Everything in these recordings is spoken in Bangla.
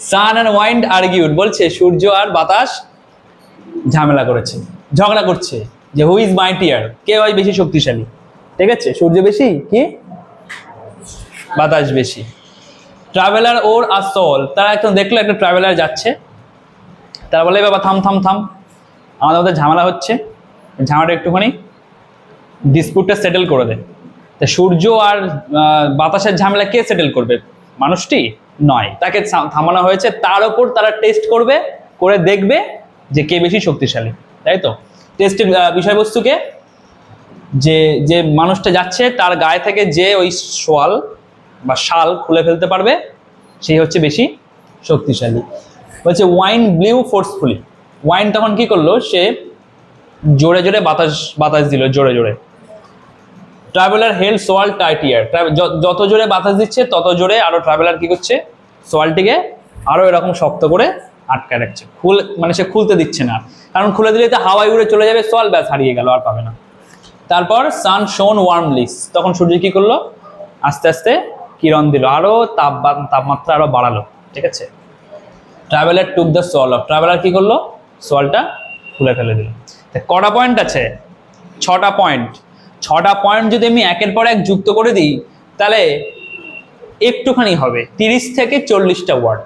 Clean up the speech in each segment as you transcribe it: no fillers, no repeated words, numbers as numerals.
সান অ্যান্ড ওয়াইন্ড আর্গিউড, বলছে সূর্য আর বাতাস ঝামেলা করেছে, ঝগড়া করছে যে হু ইজ মাইটিয়ার, কে হয় বেশি শক্তিশালী। ঠিক আছে, সূর্য বেশি কি বাতাস বেশি। ট্রাভেলার ওর আসল, তারা একদম দেখলো একটা ট্রাভেলার যাচ্ছে, তারা বলে বাবা থাম থাম থাম, আমাদের মধ্যে ঝামেলা হচ্ছে, ঝামেলাটা একটুখানি ডিসপুটটা সেটেল করে দেয়। তা সূর্য আর বাতাসের ঝামেলা কে সেটেল করবে? মানুষটি নয়, তাকে থামানো হয়েছে। তার ওপর তারা টেস্ট করবে, করে দেখবে যে কে বেশি শক্তিশালী, তাই তো। টেস্টের বিষয়বস্তুকে যে যে মানুষটা যাচ্ছে তার গায়ে থেকে যে ওই সোয়াল বা শাল খুলে ফেলতে পারবে সেই হচ্ছে বেশি শক্তিশালী। বলছে ওয়াইন ব্লিউ ফোর্সফুলি, ওয়াইন তখন কি করলো, সে জোরে জোরে বাতাস দিল, জোরে জোরে। ট্রাভেলার হেল্ড সোয়াল টাইটিয়ার, যত জোরে বাতাস দিচ্ছে তত জোরে আরো ট্রাভেলার কি করছে, সোয়ালটিকে আরো এরকম শক্ত করে আটকায় রাখছে, মানে সে খুলতে দিচ্ছে না, কারণ খুলে দিলে তো হাওয়ায় উড়ে চলে যাবে, সোয়াল ব্যাস হারিয়ে গেল, আর পাবে না। তারপর সান শোন ওয়ার্মলি, তখন সূর্য কি করলো, আস্তে আস্তে কিরণ দিল, আরো তাপমাত্রা আরো বাড়ালো। ঠিক আছে, traveller took the shawl off, traveller কি করলো, সোয়ালটা খুলে ফেলে দিল। কটা পয়েন্ট আছে? 6টা পয়েন্ট। 6টা পয়েন্ট যদি আমি একের পর এক যুক্ত করে দিই তাহলে একটুখানি হবে 30 থেকে 40টা ওয়ার্ড,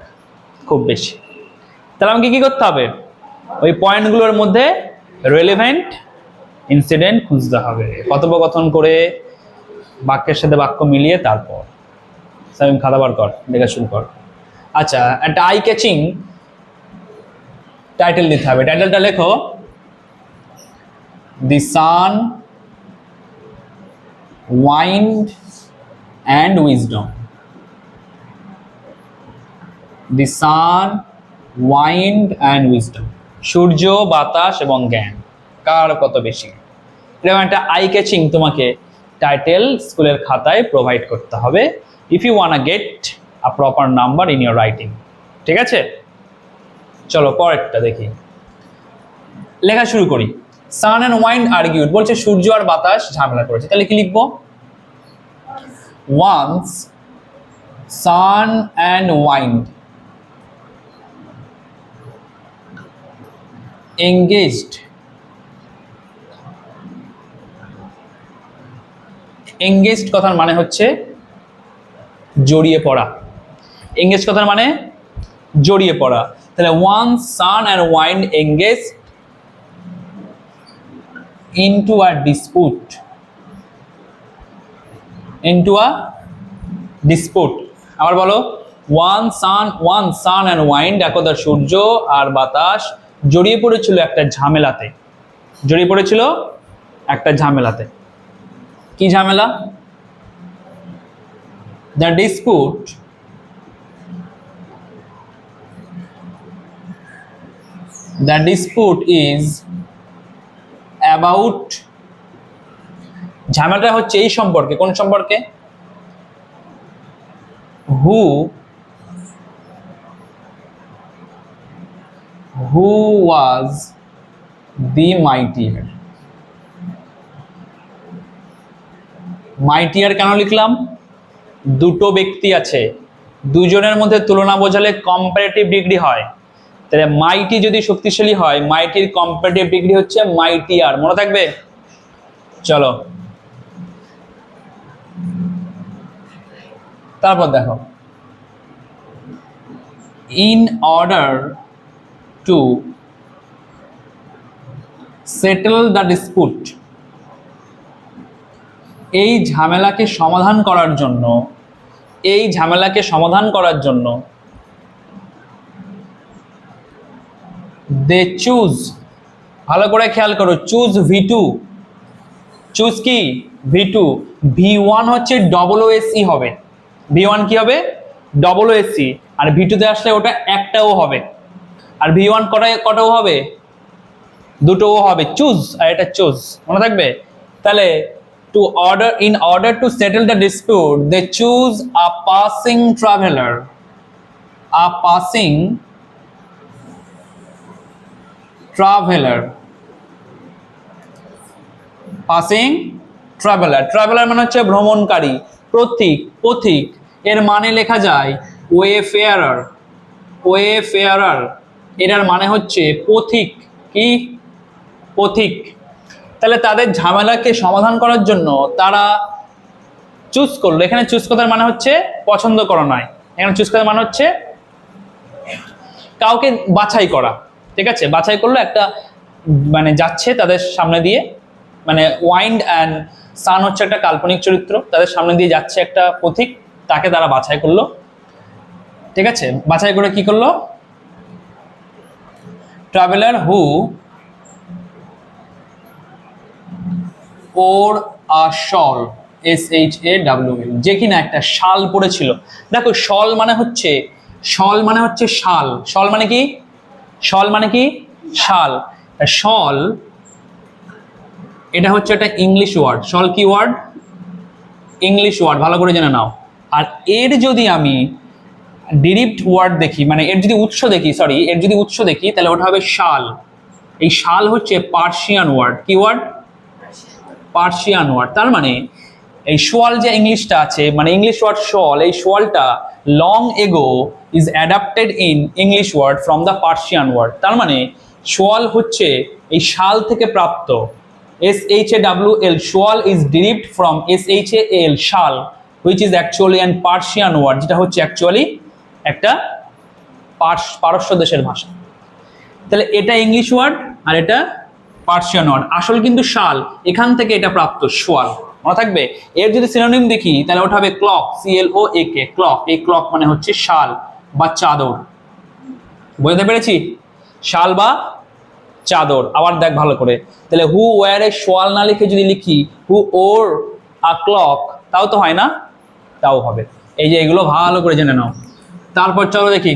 খুব বেশি। তাহলে আমাকে কি করতে হবে, ওই পয়েন্টগুলোর মধ্যে রেলেভেন্ট ইনসিডেন্ট খুঁজতে হবে, কথোপকথন করে বাক্যের সাথে বাক্য মিলিয়ে। তারপর সামিম খাতা বার কর, লেখা শুরু কর। আচ্ছা, একটা আই ক্যাচিং টাইটেল দিতে হবে। টাইটেলটা লেখো, the sun, wind and wisdom. The sun, wind and wisdom, সূর্য, বাতাস এবং জ্ঞান, কার কত বেশি। এরকম একটা আই ক্যাচিং তোমাকে টাইটেল স্কুলের খাতায় প্রোভাইড করতে হবে if you want get a proper number in your writing. ঠিক আছে, চলো পরেরটা দেখি, লেখা শুরু করি। সান অ্যান্ড ওয়াইন্ড আর্গিউড, বলছে সূর্য আর বাতাস ঝামেলা করেছে, তাহলে কি লিখবো? Once sun and wind engaged, engaged কথার মানে হচ্ছে জড়িয়ে পড়া। engaged কথার মানে জড়িয়ে পড়া। তাহলে once sun and wind engaged into a dispute, into a dispute। আবার বলো, one sun and wind, একদা সূর্য আর বাতাস জড়িয়ে পড়েছিল একটা ঝামেলাতে, জড়িয়ে পড়েছিল একটা ঝামেলাতে। কি ঝামেলা? The dispute is about, ঝামেলাটা হচ্ছে এই সম্পর্কে, কোন সম্পর্কে? who was the mightier। মাইটিয়ার কেন লিখলাম? দুটো ব্যক্তি আছে, দুজনের মধ্যে তুলনা বোঝালে কম্পারেটিভ ডিগ্রি হয়। তাহলে মাইটি যদি শক্তিশালী হয়, মাইটির কম্পারেটিভ ডিগ্রি হচ্ছে মাইটিয়ার, মনে থাকবে। চলো তারপর দেখো, in order to settle the dispute, এই ঝামেলাকে সমাধান করার জন্য, এই ঝামেলাকে সমাধান করার জন্য দে চুজ, ভালো করে খেয়াল করো, চুজ V2, চুজ কি V2, V1 হচ্ছে WSE হবে, V1 কি হবে WSE, আর V2 তে আসলে ওটা একটাও হবে, আর V1 কটাও হবে, দুটোও হবে, চুজ আর এটা চুজ, মনে থাকবে। তাহলে to order, in order to settle the dispute, they choose a passing traveler, a passing traveler, passing traveler, traveler মানে হচ্ছে ভ্রমণকারী, পথিক, এর মানে লেখা যায় wayfarer, ওয়েফেয়ারার, এটার মানে হচ্ছে পথিক। কি? পথিক। তাহলে তাদের ঝামেলাকে সমাধান করার জন্য তারা চুজ করলো। এখানে চুজ করার মানে হচ্ছে পছন্দ করা নয়, এখানে চুজ করার মানে হচ্ছে কাউকে বাছাই করা। ঠিক আছে, বাছাই করলো একটা, মানে যাচ্ছে তাদের সামনে দিয়ে, মানে ওয়াইন্ড অ্যান্ড সান হচ্ছে একটা কাল্পনিক চরিত্র, তাদের সামনে দিয়ে যাচ্ছে একটা পথিক, তাকে তারা বাছাই করলো। ঠিক আছে, বাছাই করে কি করলো? ট্রাভেলার হু ওর আ শল, SHAWL, যে কিনা একটা শাল পরেছিল। দেখো শল মানে হচ্ছে, শল মানে হচ্ছে শাল। শল মানে কি? শল মানে কি? শাল। শল এটা হচ্ছে একটা ইংলিশ ওয়ার্ড। শল কি ওয়ার্ড? ইংলিশ ওয়ার্ড, ভালো করে জেনে নাও। আর এর যদি আমি ডিরিভড ওয়ার্ড দেখি, মানে এর যদি উৎস দেখি, সরি, এর যদি উৎস দেখি, তাহলে ওটা হবে শাল। এই শাল হচ্ছে পার্সিয়ান ওয়ার্ড। কি ওয়ার্ড? Persian word. তার মানে এই শোয়াল যে ইংলিশটা আছে, মানে ইংলিশ ওয়ার্ড শল, এই শোয়ালটা long ago is adapted in English word from the Persian word. তার মানে শোয়াল হচ্ছে এই শাল থেকে প্রাপ্ত। SHAWL, shawl is derived from SHAL, শাল, which is actually an Persian word, যেটা হচ্ছে অ্যাকচুয়ালি একটা পারস্য দেশের ভাষা। তাহলে এটা ইংলিশ ওয়ার্ড আর এটা পার্সিয়ান ওয়ার্ড। আসল কিন্তু শাল, এখান থেকে এটা প্রাপ্ত, শোয়াল, মনে থাকবে। এর যদি সিনোনিম দেখি তাহলে ওটা হবে ক্লক, CLOAK, ক্লক। এই ক্লক মানে হচ্ছে শাল বা চাদর। বুঝতে পেরেছি? শাল বা চাদর। আবার দেখ ভালো করে, তাহলে হু ওয়ার এ শোয়াল না লিখে যদি লিখি হু ওর আ ক্লক, তাও তো হয় না? তাও হবে। এই যে এগুলো ভালো করে জেনে নাও। তারপর চলো দেখি,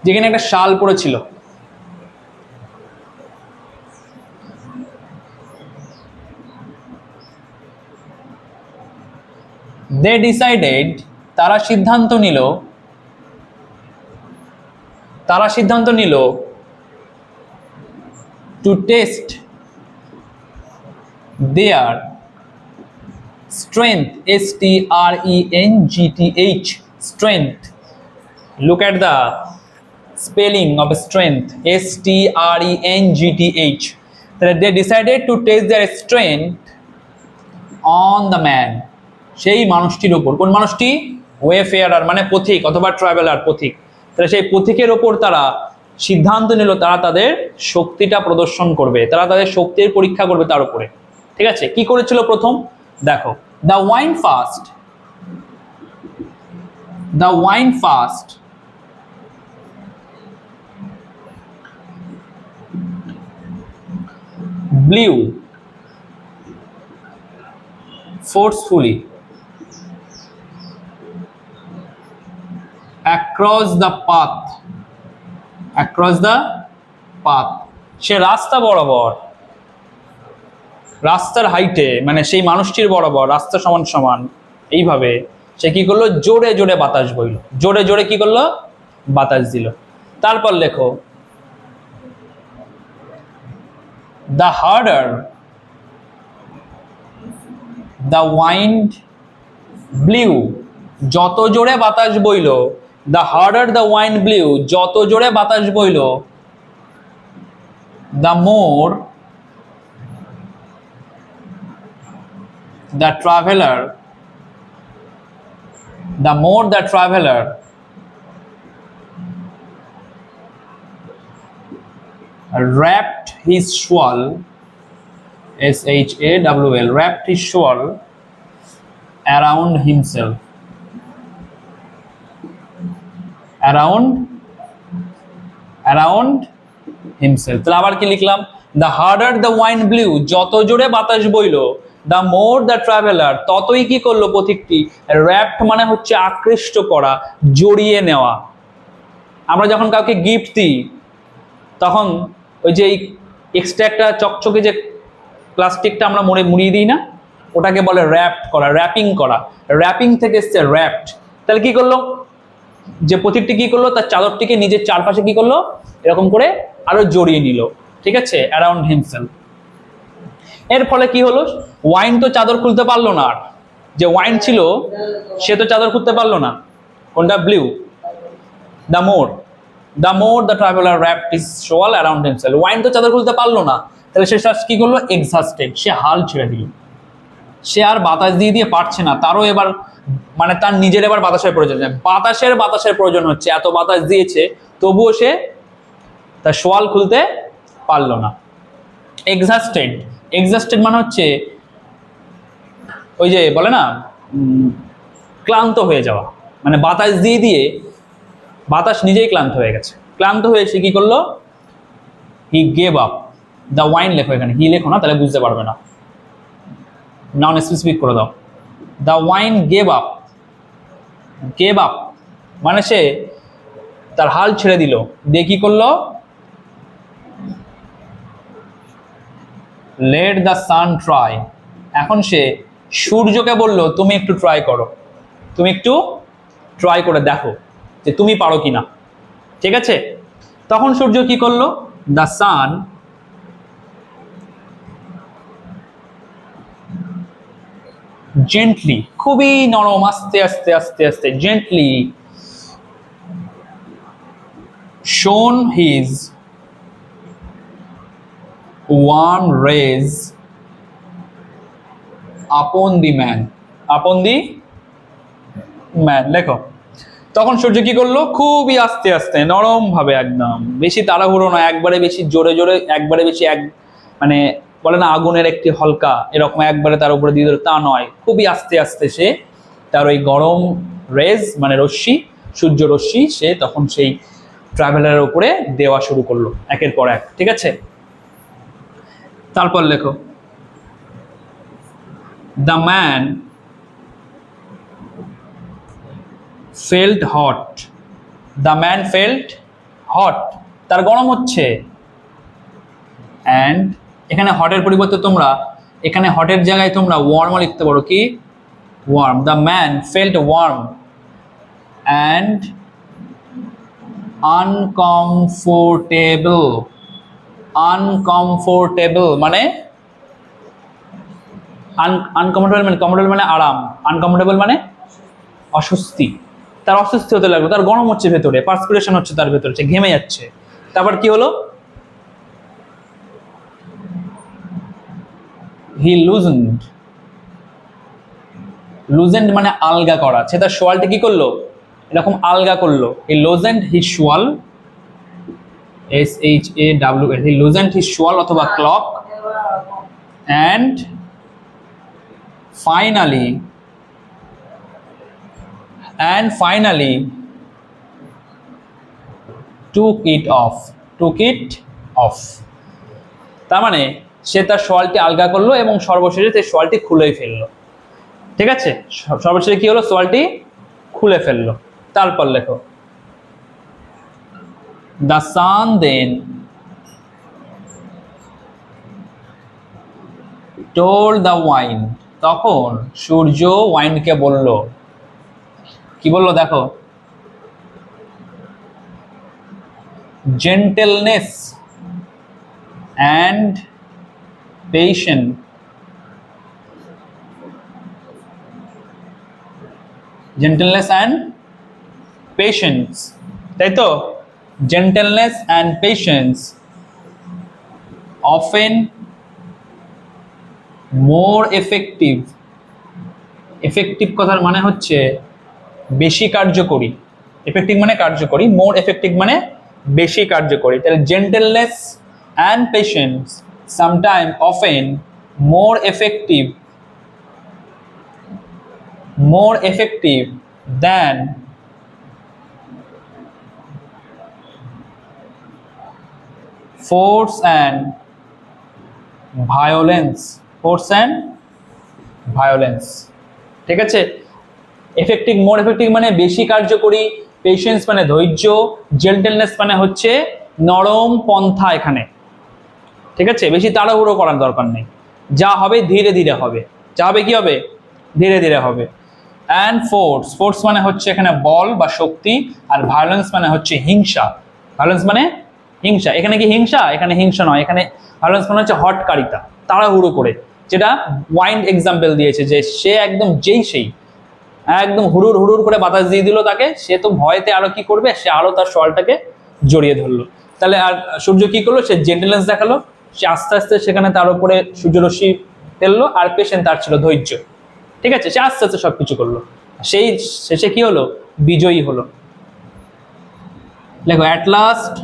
যেখানে একটা শাল পড়েছিল, they decided, তারা সিদ্ধান্ত নিল to test their strength, STRENGTH, strength. Look at the spelling of strength, STRENGTH. They decided to test their strength on the man, সেই মানুষটির ওপর। কোন মানুষটি? ওয়েফেয়ারার, মানে পথিক অথবা ট্রাভেলার, পথিক। তাহলে সেই পথিকের ওপর তারা সিদ্ধান্ত নিল তারা তাদের শক্তিটা প্রদর্শন করবে, তারা তাদের শক্তির পরীক্ষা করবে তার উপরে। ঠিক আছে, কি করেছিল প্রথম? দেখো, the wine fast blew forcefully across the path, সে রাস্তা বরাবর, রাস্তার হাইটে, মানে সেই মানুষটির বরাবর, রাস্তা সমান সমান, এইভাবে সে কি করলো? জোরে জোরে বাতাস বইল, জোরে জোরে কি করলো? বাতাস দিল। তারপর লেখো, the harder the wind blew, যত জোরে বাতাস বইল, the harder the wind blew, যত জোরে বাতাস বইল, the more the traveler wrapped his shawl, SHAWL, wrapped his shawl around himself, তাহলে আবার কি লিখলাম? the harder the wind blew, যত জোরে বাতাস বইল, the more the traveler, ততই কি করলো পথিকটি? wrapped মানে হচ্ছে আকৃষ্ট করা, জড়িয়ে নেওয়া। আমরা যখন কাউকে গিফট দিই তখন ওই যে এক্সট্রা একটা চকচকে যে প্লাস্টিকটা আমরা মুড়িয়ে দিই না, ওটাকে বলে র্যাপড করা, র্যাপিং করা। র্যাপিং থেকে এসছে র্যাপড। তাহলে কি করলো? যে পথিকটি কি করলো? তার চাদরটিকে নিজের চারপাশে কি করলো? এরকম করে আরো জড়িয়ে নিল। ঠিক আছে, অ্যারাউন্ড হিমসেলফ। এর ফলে কি হলো? ওয়াইন তো চাদর খুলতে পারলো না, আর যে ওয়াইন ছিল সে তো চাদর খুলতে পারলো না। কোনটা? Blew. The more the traveller wrapped his shawl around himself. Wine তো চাদর খুলতে পারলো না, তাহলে সে কি করলো? এক্সহাস্টেড, সে হাল ছেড়ে দিল। সে আর বাতাস দিয়ে দিয়ে পারছে না, তারও এবার মানে তার নিজের এবার বাতাসের প্রয়োজন, বাতাসের প্রয়োজন হচ্ছে, এত বাতাস দিয়েছে তবুও সে তার শোয়াল খুলতে পারলো না। এক্সহাস্টেড মানে হচ্ছে ওই যে বলে না ক্লান্ত হয়ে যাওয়া, মানে বাতাস দিয়ে দিয়ে বাতাস নিজেই ক্লান্ত হয়ে গেছে। ক্লান্ত হয়ে সে কি করলো? He gave up the wine. লেখো এখানে, হি লেখো না, তাহলে বুঝতে পারবে না, নাউন স্পেসিফিক করে দাও। দ্য ওয়াইন গেভ আপ মানে সে তার হাল ছেড়ে দিল, দিয়ে কি করলো? Let the sun try. এখন সে সূর্যকে বলল তুমি একটু ট্রাই করো, তুমি একটু ট্রাই করে দেখো যে তুমি পারো কিনা। ঠিক আছে, তখন সূর্য কি করলো? দ্য সান জেন্টলি, খুবই নরম, আস্তে আস্তে আস্তে আস্তে, জেন্টলি শোন his warm rays upon the man. লেখো। তখন সূর্য কি করলো? খুবই আস্তে আস্তে নরম ভাবে, একদম বেশি তাড়াহুড়ো নয়, একবারে বেশি জোরে জোরে, একবারে বেশি মানে বলে না আগুনের একটি হলকা, এরকম একবারে তার উপরে দিয়ে দিল তা নয়, খুবই আস্তে আস্তে সে তার ওই গরম রেজ মানে রশ্মি, সূর্য রশ্মি, সে তখন সেই ট্রাভেলারের উপরে দেওয়া শুরু করলো একের পর এক। ঠিক আছে, তারপর লেখো the man felt hot. The man felt hot, তার গরম হচ্ছে। অ্যান্ড এখানে হটের পরিবর্তে তোমরা এখানে হটের জায়গায় তোমরা ওয়ার্মও লিখতে পারো। কি? Warm. The man felt warm and uncomfortable. Uncomfortable মানে কমফোর্টেবল মানে আরাম, আনকমফোর্টেবল মানে অস্বস্তি। তার অস্বস্তি হতে লাগলো, তার গরম হচ্ছে ভেতরে, পার্সপিরেশন হচ্ছে তার ভেতরে, সে ঘেমে যাচ্ছে। তারপর কি হলো? হি লুজেন্ড মানে আলগা করা, সে তার শোয়ালটা কি করলো? এরকম আলগা করলো। হি লুজেন্ড হিজ শোয়াল, SHAWL, হি লুজেন্ড হিজ শোয়াল অথবা clock, and finally took it off. তার মানে সে তার শোয়ালটি আলগা করলো এবং সর্বশেষে সে শোয়ালটি খুলেই ফেললো। ঠিক আছে, সর্বশেষে কি হলো? শোয়ালটি খুলে ফেললো। তারপর লেখো the sun then told the wind. তখন সূর্য ওয়াইনকে বলল, কি বললো? দেখো, gentleness and patience, তাই তো? gentleness and patience often more effective কথার মানে হচ্ছে বেশি কার্যকরী। এফেক্টিভ মানে কার্যকরী, মোর এফেক্টিভ মানে বেশি কার্যকরী। তাহলে gentleness and patience sometime often more effective than force and violence. ঠিক আছে, এফেক্টিভ, মোর এফেক্টিভ মানে বেশি কার্যকরী, পেশেন্স মানে ধৈর্য, জেন্টেলনেস মানে হচ্ছে নরম পন্থা এখানে। ঠিক আছে, বেশি তাড়াহুড়ো করার দরকার নেই, যা হবে ধীরে ধীরে হবে, যা হবে কি হবে? ধীরে ধীরে হবে। অ্যান্ড ফোর্স মানে হচ্ছে এখানে বল বা শক্তি, আর ভায়োলেন্স মানে হচ্ছে হিংসা। এখানে কি হিংসা? এখানে হিংসা নয়, এখানে ভায়োলেন্স মানে হচ্ছে হটকারিতা, তাড়াহুড়ো করে, যেটা ওয়াইন এক্সাম্পল দিয়েছে যে সে একদম যেই সেই একদম হুড়ুর হুড়ুর করে বাতাস দিয়ে দিল তাকে, সে তো ভয়তে আরো কি করবে, সে আরো তার শলটাকে জড়িয়ে ধরলো। তাহলে আর সূর্য কি করলো, সে জেন্টেলনেস দেখালো, সে আস্তে আস্তে সেখানে তার উপরে সূর্যরশ্মি ফেললো, আর পেশেন্ট তার ছিল ধৈর্য। ঠিক আছে, সে আস্তে আস্তে সবকিছু করলো, সেই শেষে কি হলো, বিজয়ী হলো। দেখো, at last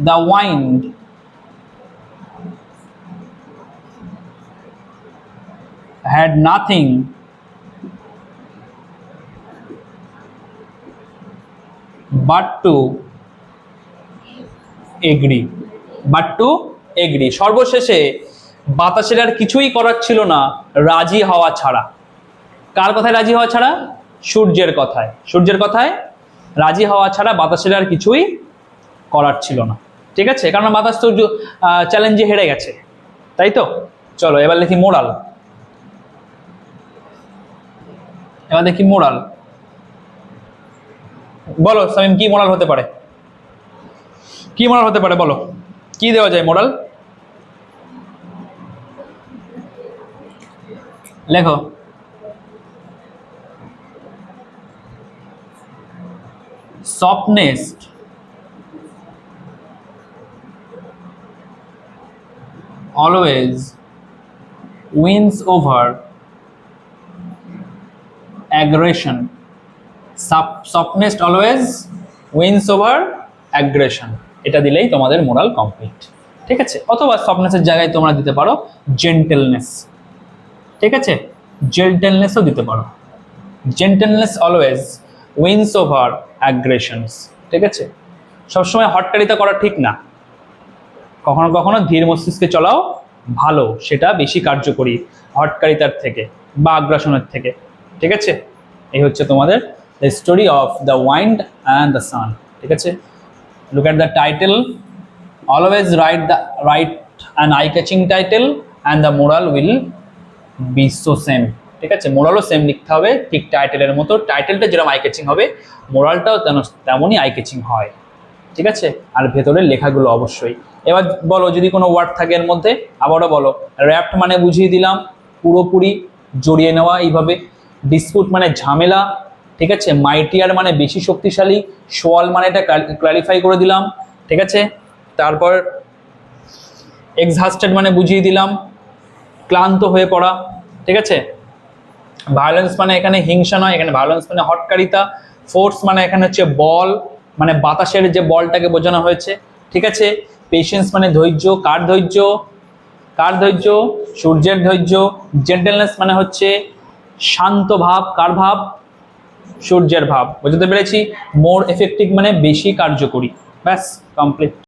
the wind had nothing but to agree, সর্বশেষে বাতাসের আর কিছুই করার ছিল না রাজি হওয়া ছাড়া। কার কথায় রাজি হওয়া ছাড়া? সূর্যের কথায়। সূর্যের কথায় রাজি হওয়া ছাড়া বাতাসের আর কিছুই করার ছিল না। ঠিক আছে, কারণ বাতাস তো চ্যালেঞ্জে হেরে গেছে, তাই তো। চলো এবার লিখি মোরাল। এবার দেখি মোরাল। বলো সামিম, কি মোরাল হতে পারে? কি মোরাল হতে পারে বলো, কি দেওয়া যায় মোরাল? লেখো। softness always wins over aggression. Softness always wins over aggression. এটা দিলেই তোমাদের মোরাল কমপ্লিট। ঠিক আছে, অথবা সফটনেসের জায়গায় তোমরা দিতে পারো জেন্টেলনেস। ঠিক আছে, জেন্টেলনেসও দিতে পারো। জেন্টেলনেস অলওয়েজ উইন্স ওভার অ্যাগ্রেশনস। ঠিক আছে, সবসময় হটকারিতা করা ঠিক না, কখনো কখনো ধীর মস্তিষ্কে চলাও ভালো, সেটা বেশি কার্যকরী হটকারিতার থেকে বা আগ্রাসনের থেকে। ঠিক আছে, এই হচ্ছে তোমাদের the story of the wind and the sun. ঠিক আছে, look at the title, always write an eye catching title and the moral will be so same. ঠিক আছে, মোরালও সেম লিখতে হবে, ঠিক টাইটেলের মতো। টাইটেলটা যেরকম আই ক্যাচিং হবে, মোরালটাও তেমনই আই ক্যাচিং হয়। ঠিক আছে, আর ভেতরের লেখাগুলো অবশ্যই। এবার বলো যদি কোনো ওয়ার্ড থাকে এর মধ্যে, আবারও বলো। র্যাপ্ট মানে বুঝিয়ে দিলাম, পুরোপুরি জড়িয়ে নেওয়া এইভাবে। ডিসপুট মানে ঝামেলা। ঠিক আছে, মাইটিয়ার মানে বেশি শক্তিশালী। সোয়াল মানে এটা ক্লারিফাই করে দিলাম। ঠিক আছে, তারপর এক্সহাস্টেড মানে বুঝিয়ে দিলাম, ক্লান্ত হয়ে পড়া। ঠিক আছে, ভায়োলেন্স মানে এখানে হিংসা নয়, এখানে ভায়োলেন্স মানে হটকারিতা। ফোর্স মানে এখানে হচ্ছে বল, মানে বাতাসের যে বলটাকে বোঝানো হয়েছে। ঠিক আছে, পেশেন্স মানে ধৈর্য। কার ধৈর্য? কার ধৈর্য? সূর্যের ধৈর্য। জেন্টেলনেস মানে হচ্ছে শান্ত ভাব। কার ভাব? সূর্যের ভাব। বুঝতে পেরেছি। মোর এফেক্টিভ মানে বেশি কার্যকরী। ব্যাস, কমপ্লিট।